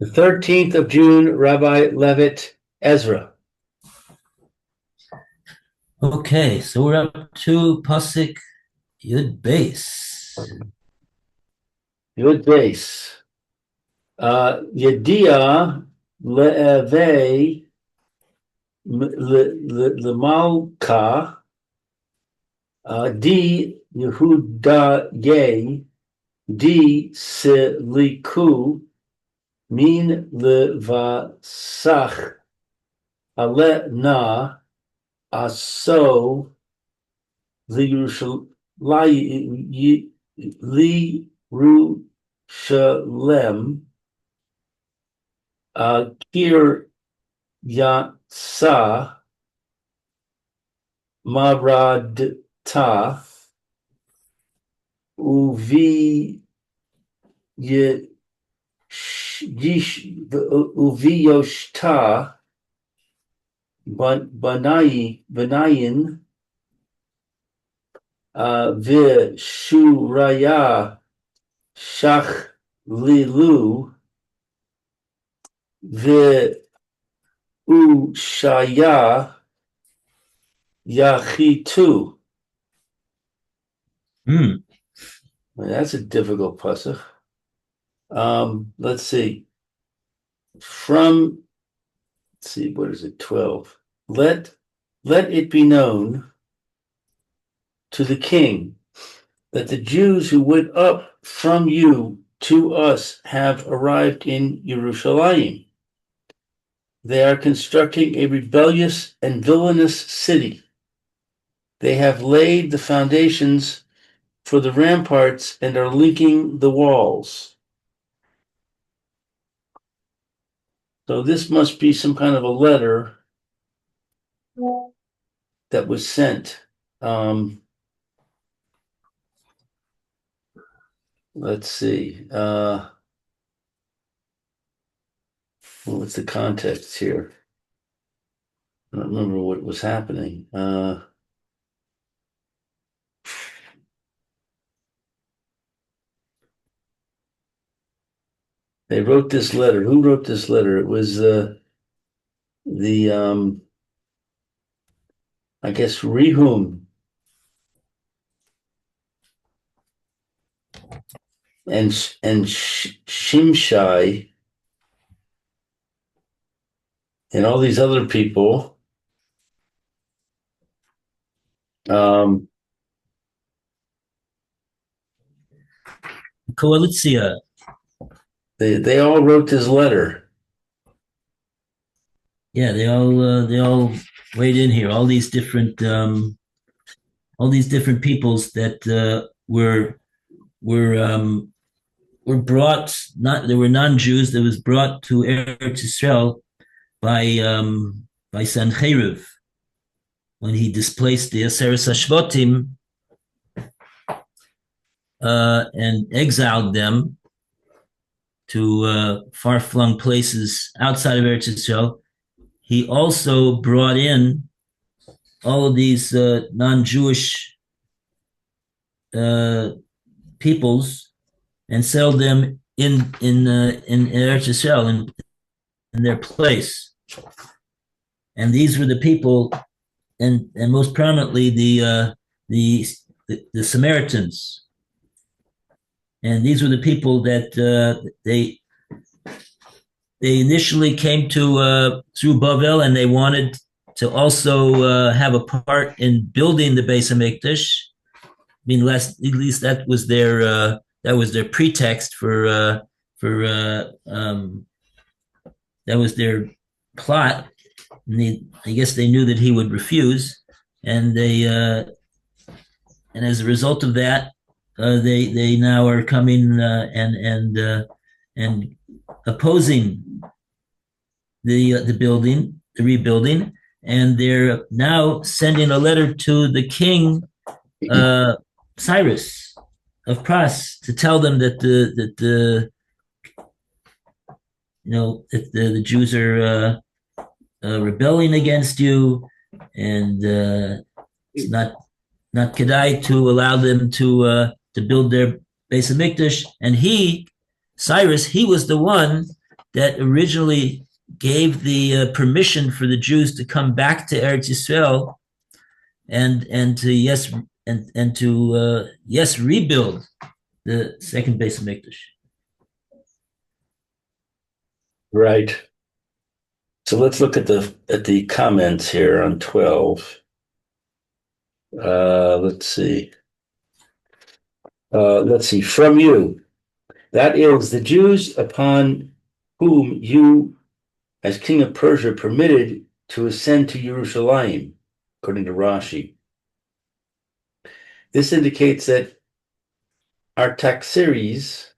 The 13th of June, Rabbi Levitt, Ezra. Okay, so we're up to Pasuk Yud Base. Yud base. Yedia le'evei lemalka di Yehuda ye di seliku min levasach ale na aso Lirushalem Kir Yatsa Maradta Uvi Uviyoshta Banayin Vishuraya Shach Lilu Ushaya Yachitu. That's a difficult pasuk. Let's see. Let's see, what is it? 12. Let it be known to the king that the Jews who went up from you to us have arrived in Jerusalem. They are constructing a rebellious and villainous city. They have laid the foundations for the ramparts and are linking the walls. So this must be some kind of a letter that was sent. Let's see. What's the context here? I don't remember what was happening. They wrote this letter. Who wrote this letter? It was I guess Rehum and Shimshai and all these other people. Coalitia. They all wrote this letter. Yeah, they all weighed in here. All these different peoples that were brought. Not They were non-Jews. That was brought to Eretz Yisrael by Sancheriv when he displaced the Aseret Hashvatim and exiled them to far-flung places outside of Eretz Yisrael. He also brought in all of these non-Jewish peoples and settled them in Eretz Yisrael in their place. And these were the people, and most prominently the Samaritans. And these were the people that they initially came to through Bavel, and they wanted to also have a part in building the Beis Hamikdash. I mean, at least that was their pretext for that was their plot. And I guess they knew that he would refuse, and and as a result of that, they now are coming and opposing the rebuilding, and they're now sending a letter to the king Cyrus of Pras to tell them that the Jews are rebelling against you, and it's not kedai to allow them to build their Beis Hamikdash. And Cyrus, he was the one that originally gave the permission for the Jews to come back to Eretz Yisrael and to rebuild the second base of Mikdash. Right. So let's look at the comments here on 12. Let's see. From you. That is the Jews upon whom you, as king of Persia, permitted to ascend to Jerusalem, according to Rashi. This indicates that Artaxerxes,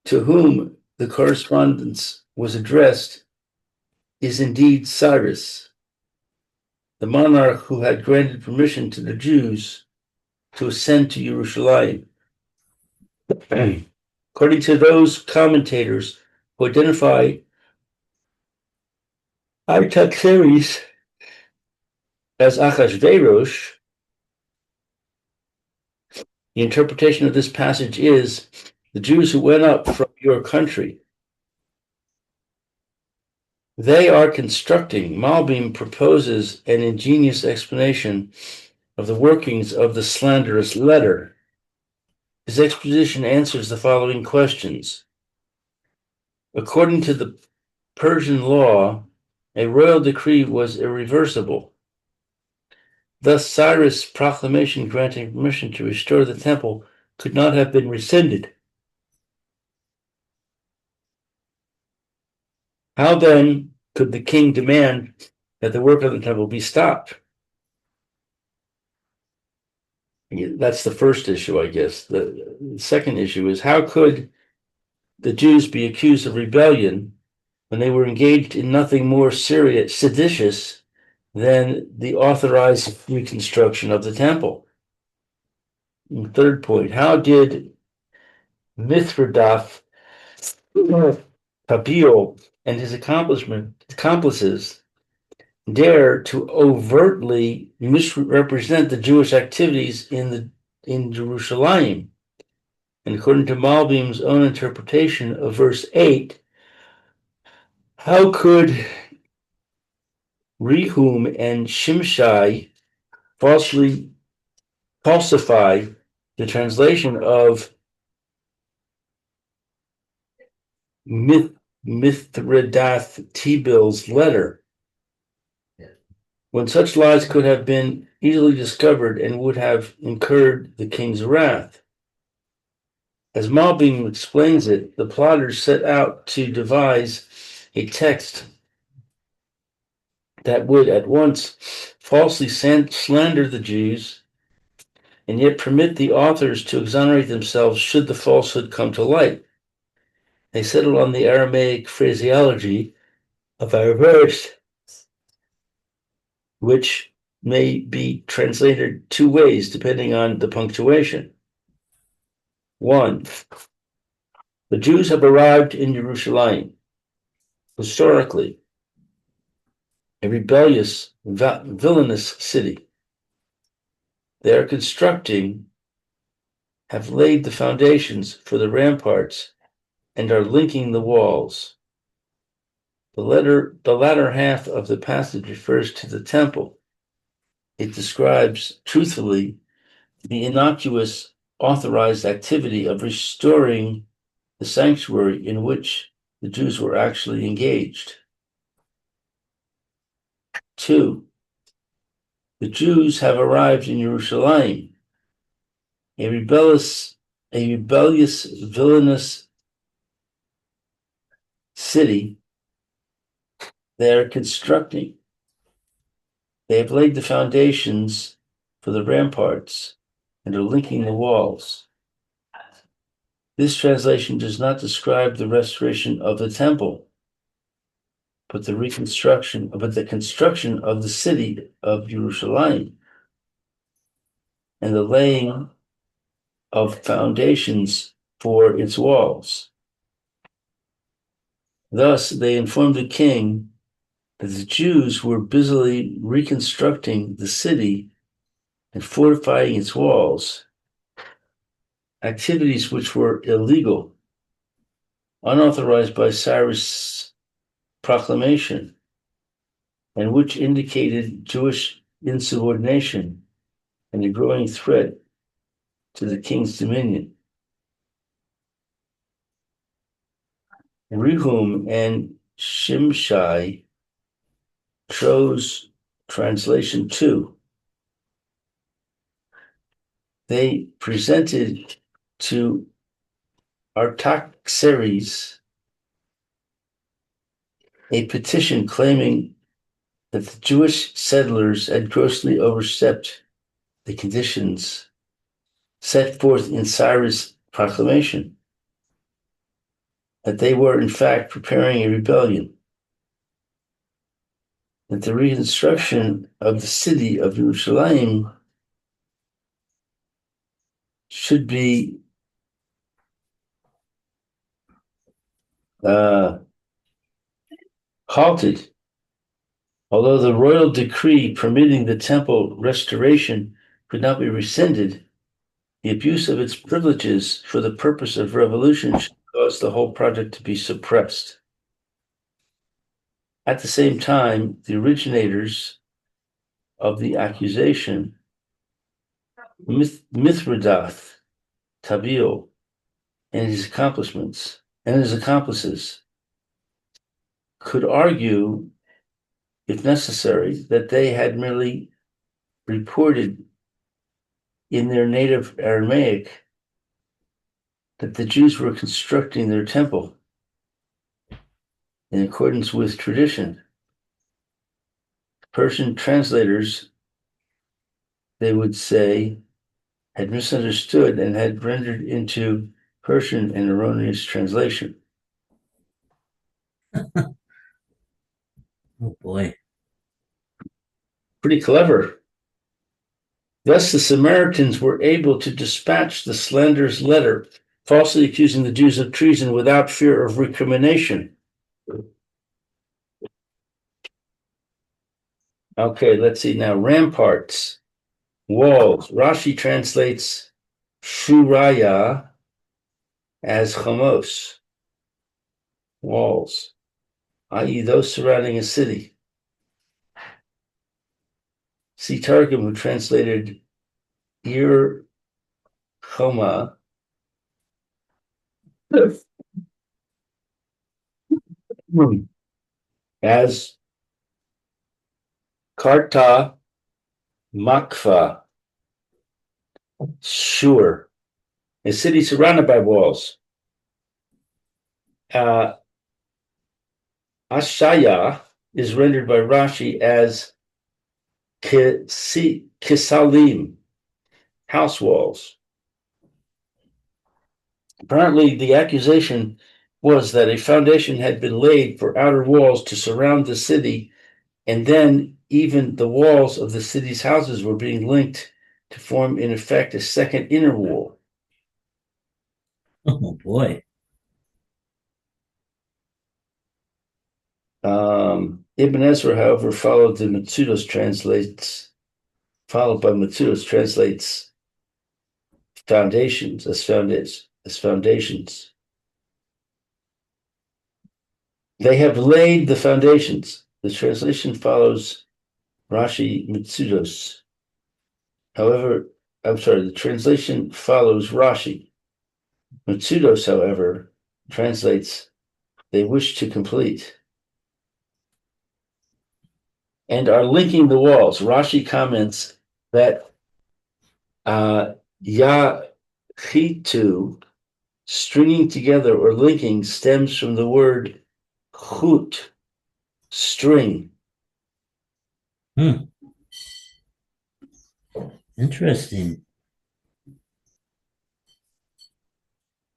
to whom the correspondence was addressed, is indeed Cyrus, the monarch who had granted permission to the Jews to ascend to Jerusalem. According to those commentators who identify Artaxerxes as Achashverosh, the interpretation of this passage is the Jews who went up from your country. They are constructing. Malbim proposes an ingenious explanation of the workings of the slanderous letter. His exposition answers the following questions. According to the Persian law, a royal decree was irreversible. Thus, Cyrus' proclamation granting permission to restore the temple could not have been rescinded. How then could the king demand that the work of the temple be stopped? That's the first issue, I guess. The second issue is how could the Jews be accused of rebellion when they were engaged in nothing more seditious than the authorized reconstruction of the temple? And third point, how did Mithridates, Papio, and his accomplices dare to overtly misrepresent the Jewish activities in Jerusalem? And according to Malbim's own interpretation of verse 8, how could Rehum and Shimshai falsify the translation of Mithridates Tebil's letter, when such lies could have been easily discovered and would have incurred the king's wrath? As Malbim explains it, the plotters set out to devise a text that would at once falsely slander the Jews and yet permit the authors to exonerate themselves should the falsehood come to light. They settled on the Aramaic phraseology of our verse, which may be translated two ways depending on the punctuation. 1. The Jews have arrived in Jerusalem. Historically, a rebellious, villainous city. They are constructing, have laid the foundations for the ramparts, and are linking the walls. The latter half of the passage refers to the temple. It describes truthfully the innocuous, authorized activity of restoring the sanctuary in which the Jews were actually engaged. 2. The Jews have arrived in Jerusalem, a rebellious, villainous city. They are constructing. They have laid the foundations for the ramparts and are linking the walls. This translation does not describe the restoration of the temple, but the construction of the city of Jerusalem and the laying of foundations for its walls. Thus, they informed the king that the Jews were busily reconstructing the city and fortifying its walls, activities which were illegal unauthorized by Cyrus' proclamation, and which indicated Jewish insubordination and a growing threat to the king's dominion. Rehum and Shimshai chose translation 2. They presented to Artaxerxes a petition claiming that the Jewish settlers had grossly overstepped the conditions set forth in Cyrus' proclamation, that they were in fact preparing a rebellion, that the reconstruction of the city of Jerusalem should be halted, although the royal decree permitting the temple restoration could not be rescinded. The abuse of its privileges for the purpose of revolution should cause the whole project to be suppressed. At the same time, the originators of the accusation, Mithridath, Tabeel, and his accomplices, could argue, if necessary, that they had merely reported in their native Aramaic that the Jews were constructing their temple in accordance with tradition. Persian translators, they would say, had misunderstood and had rendered into Persian an erroneous translation. Oh boy. Pretty clever. Thus, the Samaritans were able to dispatch the slanderous letter, falsely accusing the Jews of treason without fear of recrimination. Okay, let's see now. Ramparts, walls. Rashi translates Shuraya as Chamos, walls, i.e., those surrounding a city. See Targum, who translated Ir Choma as Karta Makfa, Shur, a city surrounded by walls. Ashaya is rendered by Rashi as Kisalim, house walls. Apparently, the accusation was that a foundation had been laid for outer walls to surround the city, and then even the walls of the city's houses were being linked to form, in effect, a second inner wall. Oh boy. Ibn Ezra, however, followed by Matsudos translates foundations as foundations. They have laid the foundations. The translation follows Rashi Matsudos. The translation follows Rashi. Matsudos, however, translates they wish to complete and are linking the walls. Rashi comments that Yachitu, stringing together or linking, stems from the word chut, string. Interesting.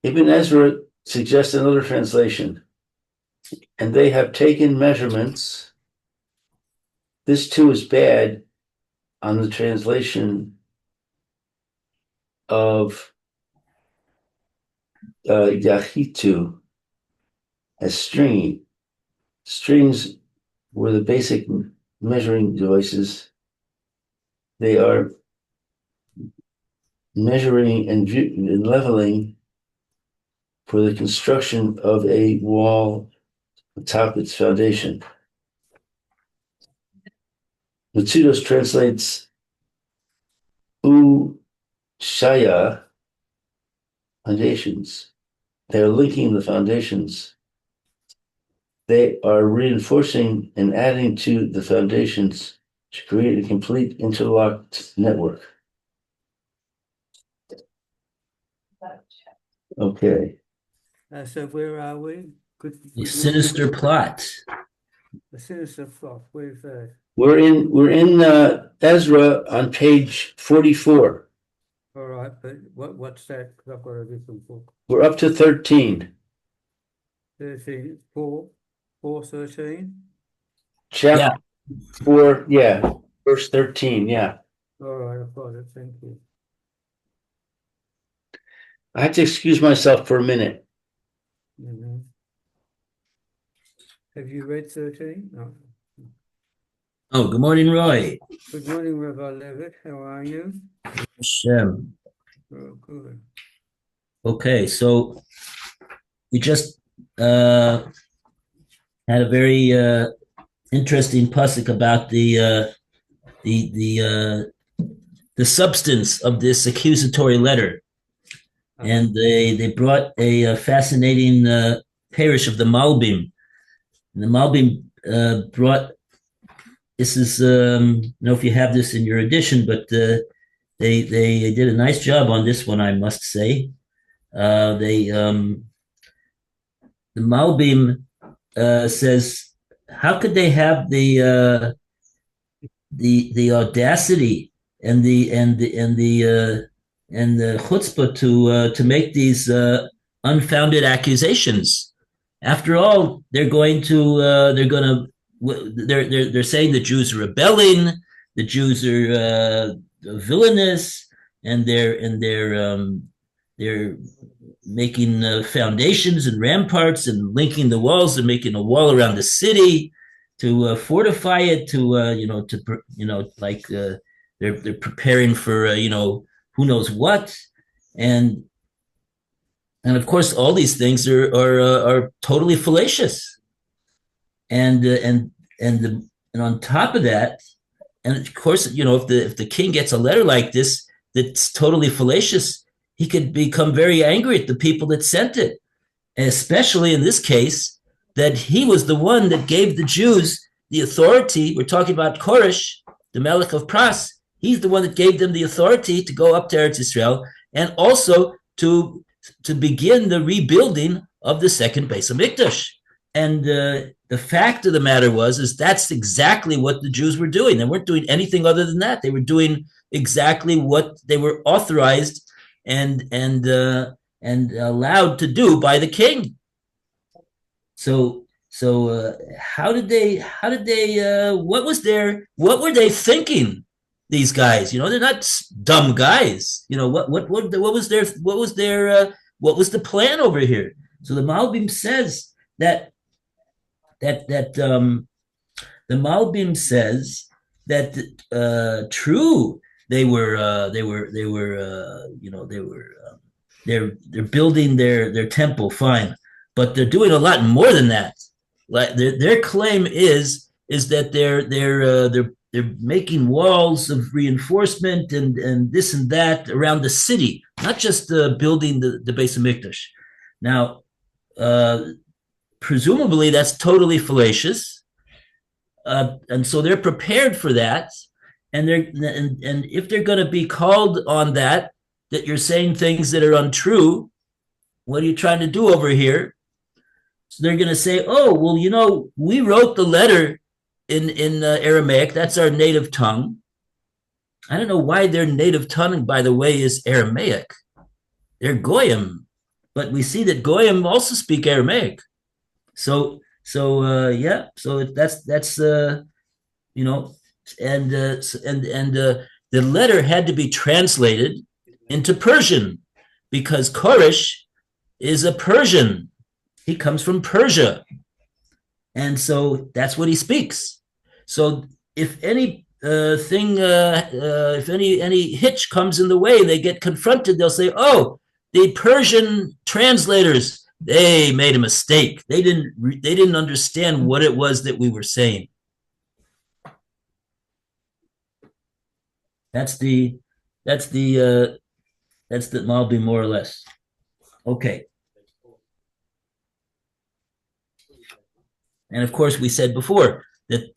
Ibn Ezra suggests another translation, and they have taken measurements. This too is bad on the translation of Yachitu as stringing. Strings were the basic measuring devices. They are measuring and leveling for the construction of a wall atop its foundation. Matsudos translates Ushaya, foundations. They are linking the foundations. They are reinforcing and adding to the foundations to create a complete interlocked network. Okay. So where are we? A sinister plot. The sinister plot. Where's that? We're in Ezra on page 44. All right, but what's that? 'Cause I've got a different book. We're up to 13. 13, 4:13. Chapter 4, yeah. Verse 13, yeah. All right, I've got it. Thank you. I have to excuse myself for a minute. Mm-hmm. Have you read 13? No. Oh, good morning, Roy. Good morning, Rabbi Levitt. How are you? Hashem. Oh, good. Okay, so we just had a very interesting pasuk about the substance of this accusatory letter, and they brought a fascinating parish of the Malbim. And the Malbim brought this is I don't know if you have this in your edition, but they did a nice job on this one, I must say. The Malbim says, how could they have the audacity and the chutzpah to make these unfounded accusations? After all, they're saying the Jews are rebelling, the Jews are villainous, and they're making foundations and ramparts and linking the walls. They're making a wall around the city to fortify it. They're preparing for who knows what, and of course all these things are totally fallacious, and on top of that, and of course if the king gets a letter like this that's totally fallacious, he could become very angry at the people that sent it, especially in this case, that he was the one that gave the Jews the authority. We're talking about Koresh, the Melech of Pras. He's the one that gave them the authority to go up to Eretz Israel and also to begin the rebuilding of the second Beis HaMikdash. And the fact of the matter is that's exactly what the Jews were doing. They weren't doing anything other than that. They were doing exactly what they were authorized and allowed to do by the king. So how did they what were they thinking, these guys? They're not dumb guys. What was the plan over here? So the Malbim says that the Malbim says that true, they're building their temple, fine, but they're doing a lot more than that. Like their claim is that they're making walls of reinforcement and this and that around the city, not just building the Beis HaMikdash. Now, presumably that's totally fallacious, and so they're prepared for that. And if they're going to be called on that you're saying things that are untrue, what are you trying to do over here? So they're going to say, oh, well, we wrote the letter in Aramaic. That's our native tongue. I don't know why their native tongue, by the way, is Aramaic. They're Goyim, but we see that Goyim also speak Aramaic. So that's and the letter had to be translated into Persian because Koresh is a Persian. He comes from Persia, and so that's what he speaks. So if any if any hitch comes in the way, they get confronted. They'll say, "Oh, the Persian translators They made a mistake. They didn't understand what it was that we were saying. That's the that's the Malbi more or less. Okay. And of course, we said before that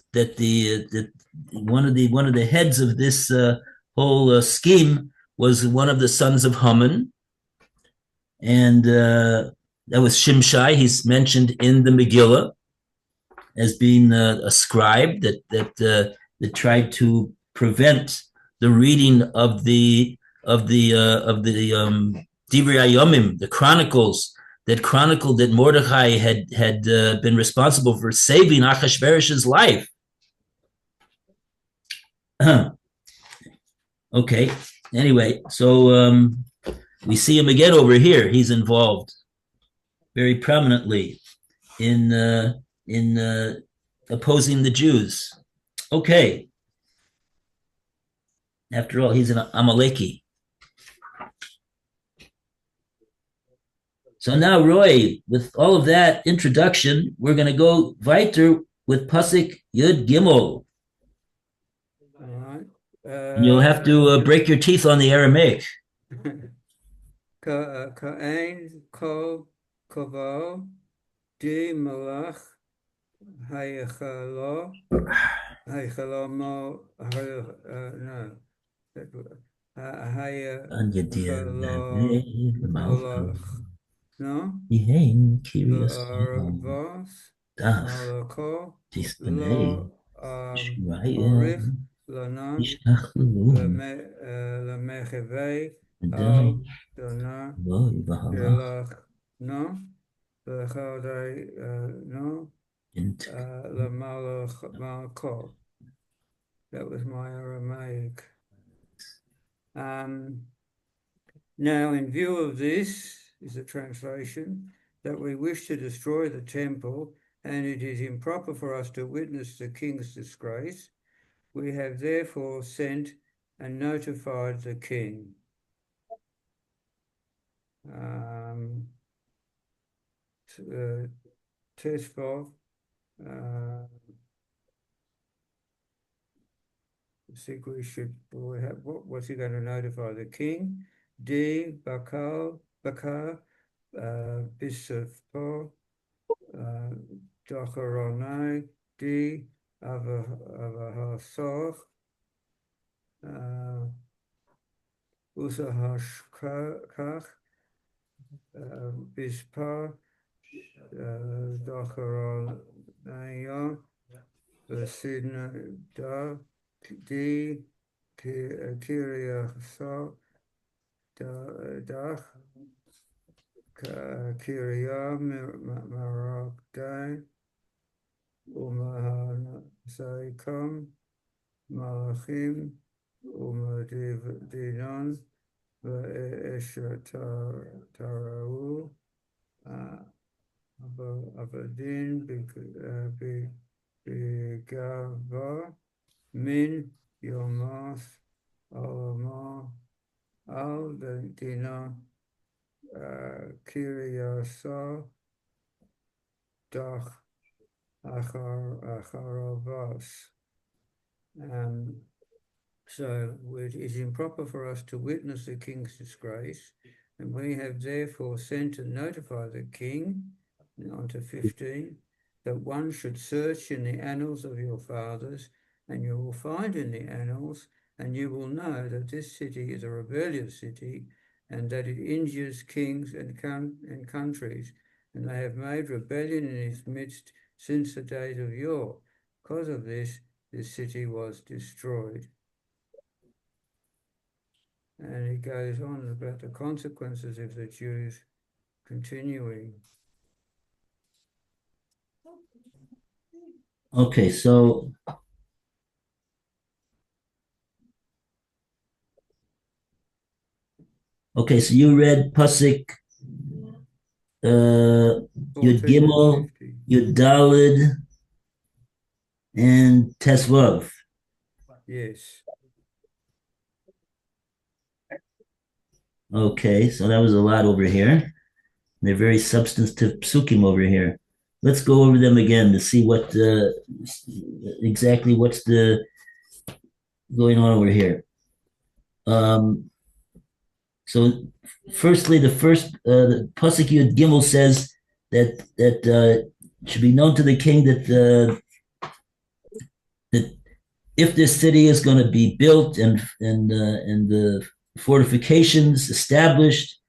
one of the heads of this whole scheme was one of the sons of Haman, and that was Shimshai. He's mentioned in the Megillah as being a scribe that tried to prevent the reading of the Divrei Hayomim, the Chronicles that chronicled that Mordechai had been responsible for saving Achashverosh's life. Okay. Anyway, so we see him again over here. He's involved very prominently in opposing the Jews. Okay. After all, he's an Amaleki. So now, Roy, with all of that introduction, we're going to go weiter with Pasuk Yud Gimel. All right. And you'll have to break your teeth on the Aramaic. Ka'ain kol kovo di malach hayachalo mo no hayachalo no Vos malako lo orich lanan lemechevei al dona elach no lechodai no lemalako. That was my Aramaic. Now, in view of this, is the translation, that we wish to destroy the temple, and it is improper for us to witness the king's disgrace, we have therefore sent and notified the king. Tesvov, I think we should have, what's he going to notify the king? D. Bakar, Bisafo, Docharonai, D. Avahasor, Usahashkach, Bispa, Docharonai, Vasidna Da, D. Kiriachsa, Dach, Kiria Marakdai, Umahasaikom, Malachim, Umadinon, Esha Tarau, Abadin, Bigava, Min Yomas, Alama, Al Dina, Kiryasa, Dach, Acharavas. So it is improper for us to witness the king's disgrace, and we have therefore sent and notified the king, on to 15, that one should search in the annals of your fathers, and you will find in the annals, and you will know that this city is a rebellious city, and that it injures kings and countries, and they have made rebellion in its midst since the days of yore. Because of this city was destroyed. And he goes on about the consequences of the Jews continuing. Okay, so you read Pasuk Yud 14 Gimel, and 50. Yud Dalid, and Tesvav. Yes. Okay, so that was a lot over here. They're very substantive psukim over here. Let's go over them again to see what exactly what's the going on over here. So, firstly, the pasuk Yud Gimel says that should be known to the king that if this city is going to be built and the fortifications established.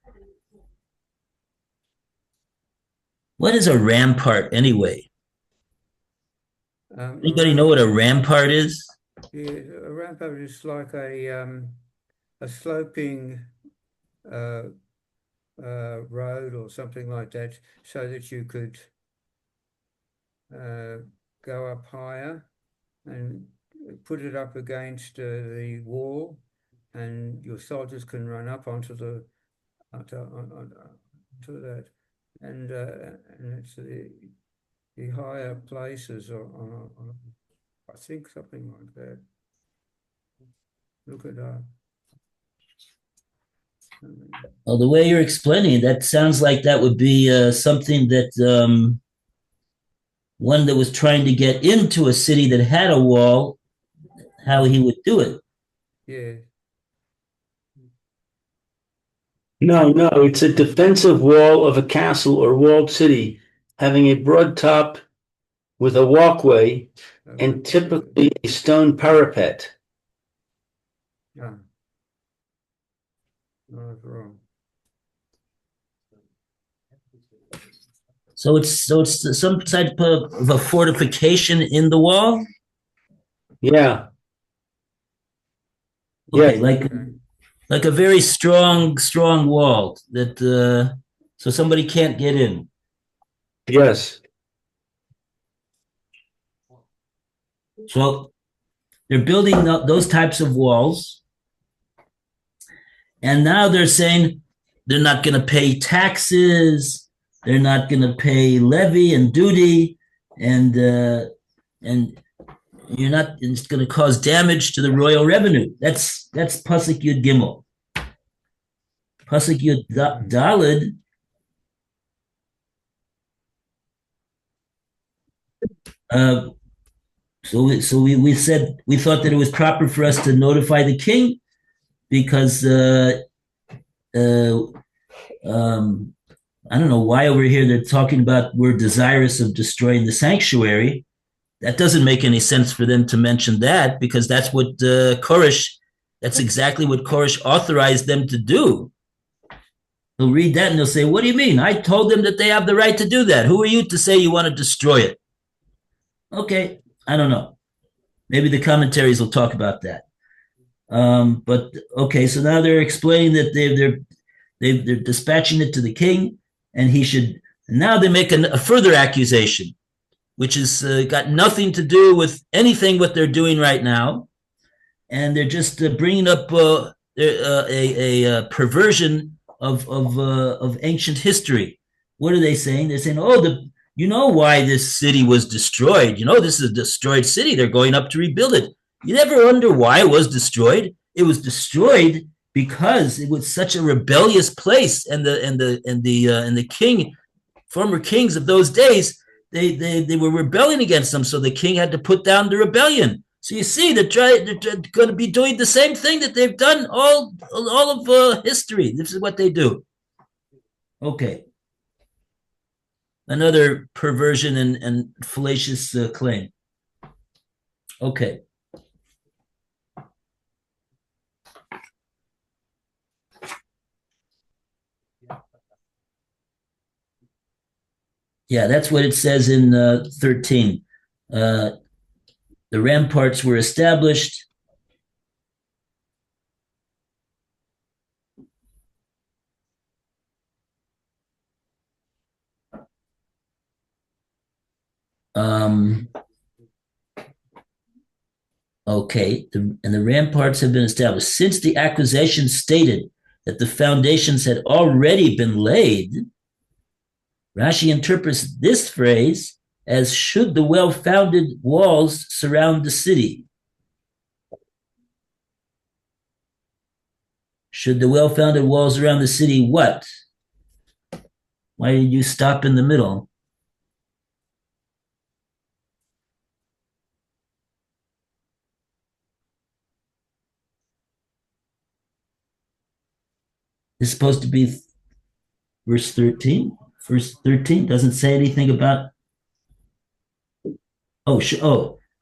What is a rampart anyway? Anybody know what a rampart is? Yeah, a rampart is like a sloping road or something like that, so that you could go up higher and put it up against the wall, and your soldiers can run up onto the onto that, and it's the higher places on I think something like that. Look it up. Well, the way you're explaining it, that sounds like that would be something that one that was trying to get into a city that had a wall, how he would do it. Yeah. No, it's a defensive wall of a castle or walled city having a broad top with a walkway and typically a stone parapet. Yeah. No, that's wrong. So it's some type of a fortification in the wall. Yeah. Okay, Yeah. like a very strong wall that so somebody can't get in. Yes. So they're building those types of walls, and now they're saying they're not going to pay taxes, they're not going to pay levy and duty, and you're not. It's going to cause damage to the royal revenue. That's pasuk Yud Gimel. Pasuk Yud Daled. So we said we thought that it was proper for us to notify the king because I don't know why over here they're talking about we're desirous of destroying the sanctuary. That doesn't make any sense for them to mention that because that's what that's exactly what Koresh authorized them to do. They'll read that and they'll say, what do you mean? I told them that they have the right to do that. Who are you to say you want to destroy it? Okay, I don't know. Maybe the commentaries will talk about that. But okay, so now they're explaining that they're dispatching it to the king, and he should. Now they make a further accusation, which has got nothing to do with anything what they're doing right now, and they're just bringing up a perversion of ancient history. What are they saying? They're saying, "Oh, you know why this city was destroyed? You know this is a destroyed city. They're going up to rebuild it. You never wonder why it was destroyed? It was destroyed because it was such a rebellious place, and the former kings of those days, they were rebelling against them, so the king had to put down the rebellion. So you see, they're going to be doing the same thing that they've done all of history. This is what they do. Okay. Another perversion and fallacious claim. Okay. Yeah, that's what it says in 13. The ramparts were established. Okay, and the ramparts have been established. Since the accusation stated that the foundations had already been laid, Rashi interprets this phrase as should the well-founded walls surround the city. Should the well-founded walls around the city what? Why did you stop in the middle? It's supposed to be verse 13. Verse 13 doesn't say anything about.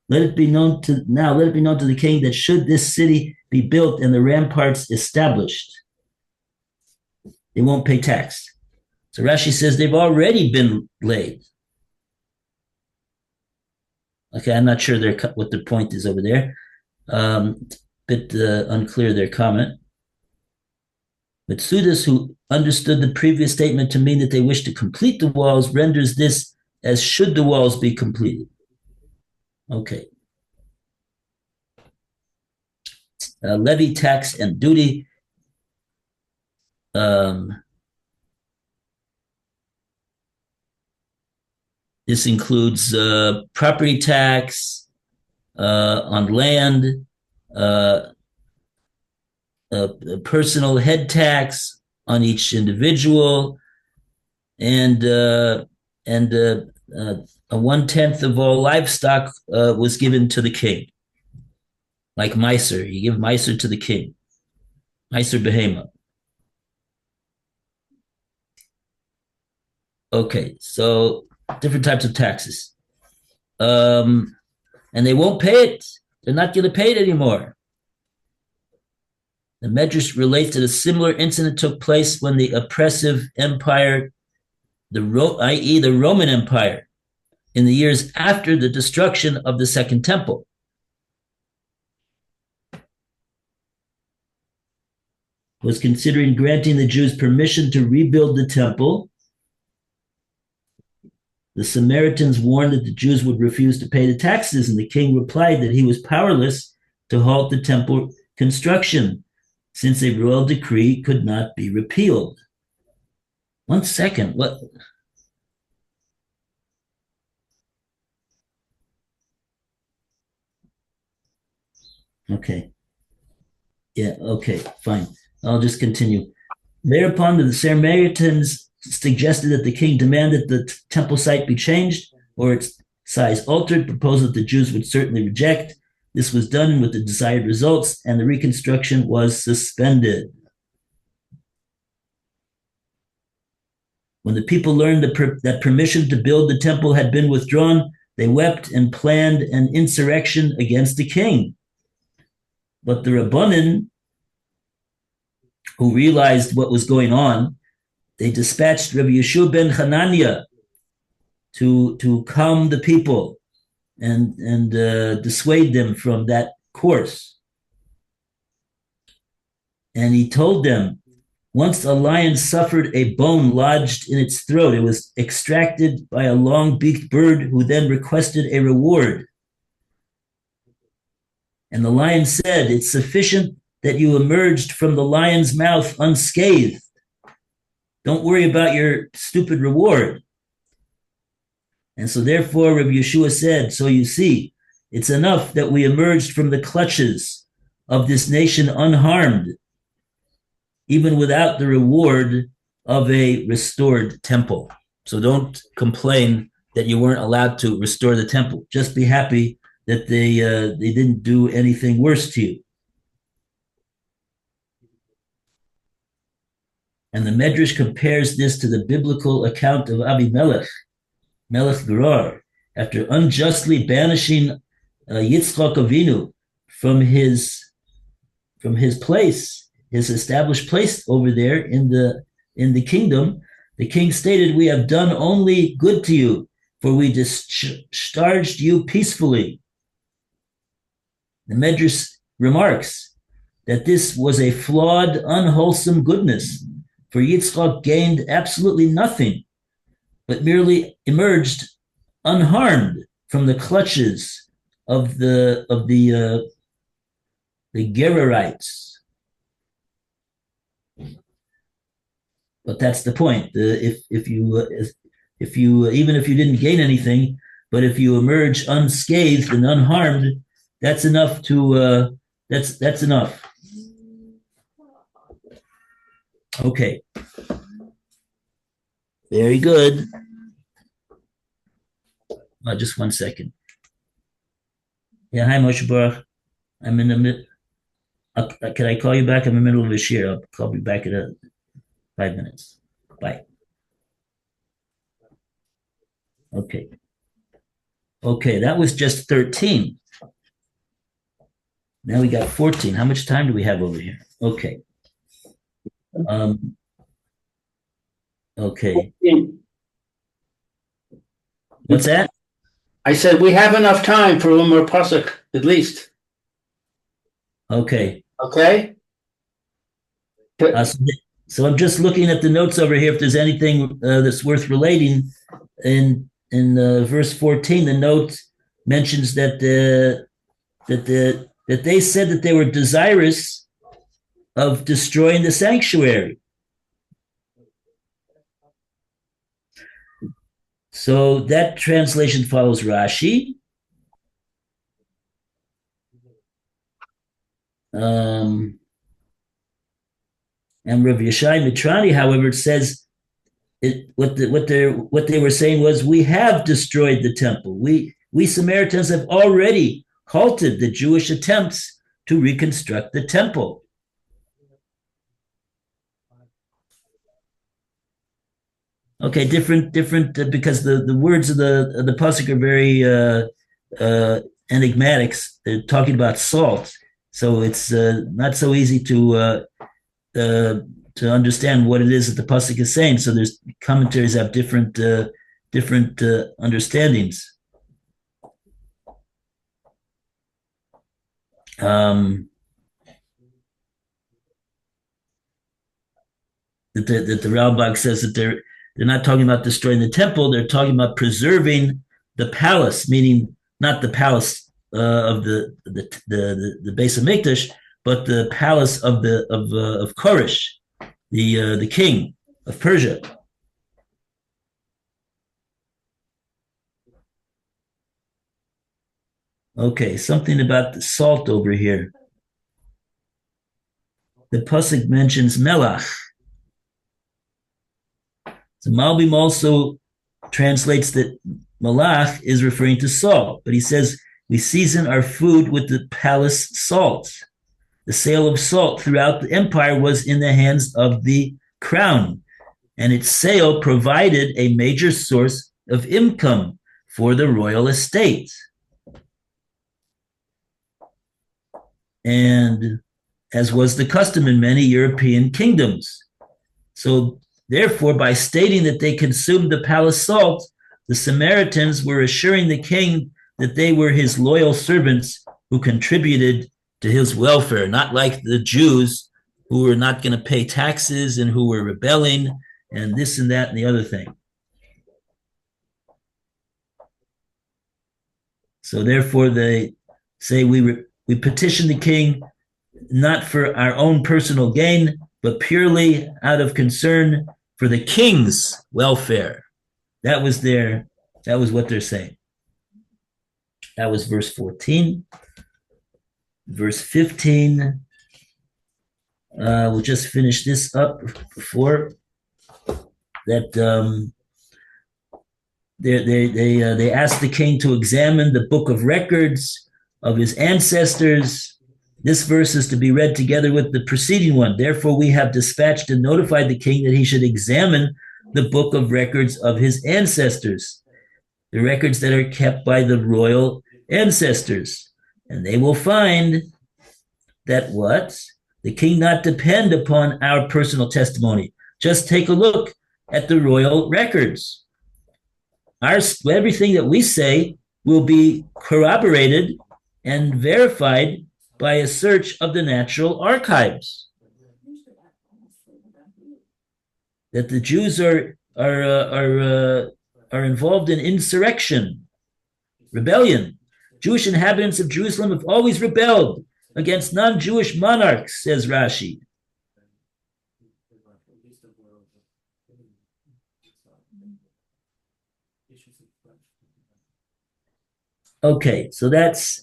Let it be known to now. Let it be known to the king that should this city be built and the ramparts established, they won't pay tax. So Rashi says they've already been laid. Okay, I'm not sure what their point is over there. Bit unclear their comment. But Sudas, who understood the previous statement to mean that they wish to complete the walls, renders this as should the walls be completed. Okay. Levy, tax, and duty. This includes property tax on land, personal head tax on each individual, and a 1/10 of all livestock was given to the king, like Meiser. You give Meiser to the king, Meiser Behema. Okay, so different types of taxes. And they won't pay it. They're not going to pay it anymore. The Medrash relates that a similar incident took place when the oppressive empire, i.e. the Roman Empire, in the years after the destruction of the Second Temple. Was considering granting the Jews permission to rebuild the temple. The Samaritans warned that the Jews would refuse to pay the taxes, and the king replied that he was powerless to halt the temple construction, since a royal decree could not be repealed. 1 second, what? Okay. Yeah, okay, fine. I'll just continue. Thereupon, the Samaritans suggested that the king demand that the temple site be changed or its size altered, proposed that the Jews would certainly reject. This was done with the desired results, and the reconstruction was suspended. When the people learned that permission to build the temple had been withdrawn, they wept and planned an insurrection against the king. But the Rabbanan, who realized what was going on, they dispatched Rabbi Yeshua ben Hananiah to calm the people and dissuade them from that course. And he told them, once a lion suffered a bone lodged in its throat, it was extracted by a long-beaked bird who then requested a reward. And the lion said, it's sufficient that you emerged from the lion's mouth unscathed. Don't worry about your stupid reward. And so therefore, Rabbi Yeshua said, so you see, it's enough that we emerged from the clutches of this nation unharmed, even without the reward of a restored temple. So don't complain that you weren't allowed to restore the temple. Just be happy that they didn't do anything worse to you. And the Medrash compares this to the biblical account of Abimelech, Melech Gerar, after unjustly banishing Yitzchak Avinu from his place, his established place over there in the kingdom. The king stated, "We have done only good to you, for we discharged you peacefully." The Medrash remarks that this was a flawed, unwholesome goodness, for Yitzchak gained absolutely nothing, but merely emerged unharmed from the clutches of the Gerarites. But that's the point. If you even if you didn't gain anything, but if you emerge unscathed and unharmed, that's enough to that's enough. Okay. Very good. Just 1 second. Yeah, hi, Moshe Baruch. I'm in the mid. Can I call you back? I'm in the middle of a share. I'll call you back in 5 minutes. Bye. Okay. Okay, that was just 13. Now we got 14. How much time do we have over here? Okay. Okay. What's that? I said we have enough time for one more pasuk, at least. Okay. Okay? So I'm just looking at the notes over here. If there's anything that's worth relating, in verse 14, the note mentions that that they said that they were desirous of destroying the sanctuary. So that translation follows Rashi. And Rav Yeshai Mitrani, however, says what they were saying was, we have destroyed the temple. We Samaritans have already halted the Jewish attempts to reconstruct the temple. Okay, different, because the words of the pasuk are very enigmatic. They're talking about salt, so it's not so easy to understand what it is that the pasuk is saying. So there's commentaries have different understandings. That the Ralbag says that they're not talking about destroying the temple. They're talking about preserving the palace, meaning not the palace of the Beis Hamikdash, but the palace of Koresh, the king of Persia. Okay, something about the salt over here. The pasuk mentions melach. So Malbim also translates that malach is referring to salt, but he says we season our food with the palace salt. The sale of salt throughout the empire was in the hands of the crown, and its sale provided a major source of income for the royal estate. And as was the custom in many European kingdoms. So therefore, by stating that they consumed the palace salt, the Samaritans were assuring the king that they were his loyal servants who contributed to his welfare, not like the Jews who were not going to pay taxes and who were rebelling and this and that and the other thing. So therefore, they say we petition the king not for our own personal gain, but purely out of concern for the king's welfare. That was what they're saying. That was verse 14. Verse 15. We'll just finish this up before that. They asked the king to examine the book of records of his ancestors. This verse is to be read together with the preceding one. Therefore, we have dispatched and notified the king that he should examine the book of records of his ancestors, the records that are kept by the royal ancestors. And they will find that what? The king not depend upon our personal testimony. Just take a look at the royal records. Everything that we say will be corroborated and verified by a search of the natural archives. That the Jews are involved in insurrection, rebellion. Jewish inhabitants of Jerusalem have always rebelled against non-Jewish monarchs, says Rashi. Okay, so that's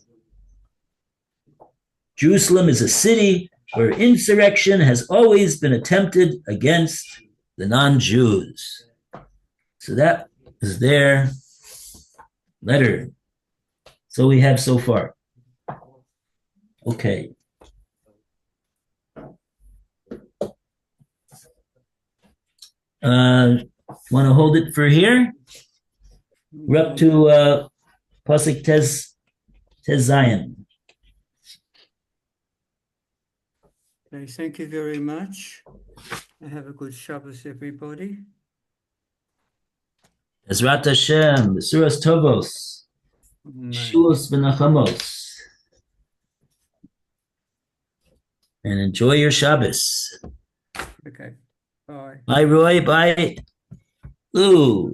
Jerusalem is a city where insurrection has always been attempted against the non-Jews. So that is their letter. So we have so far. Okay. Want to hold it for here? We're up to Pasuk Tez Zion. Okay, thank you very much. And have a good Shabbos, everybody. Ezrat Hashem, Suras Tovos, Amen. Shulos V'Nachamos. And enjoy your Shabbos. Okay, bye. Bye, Roy. Bye, Lou.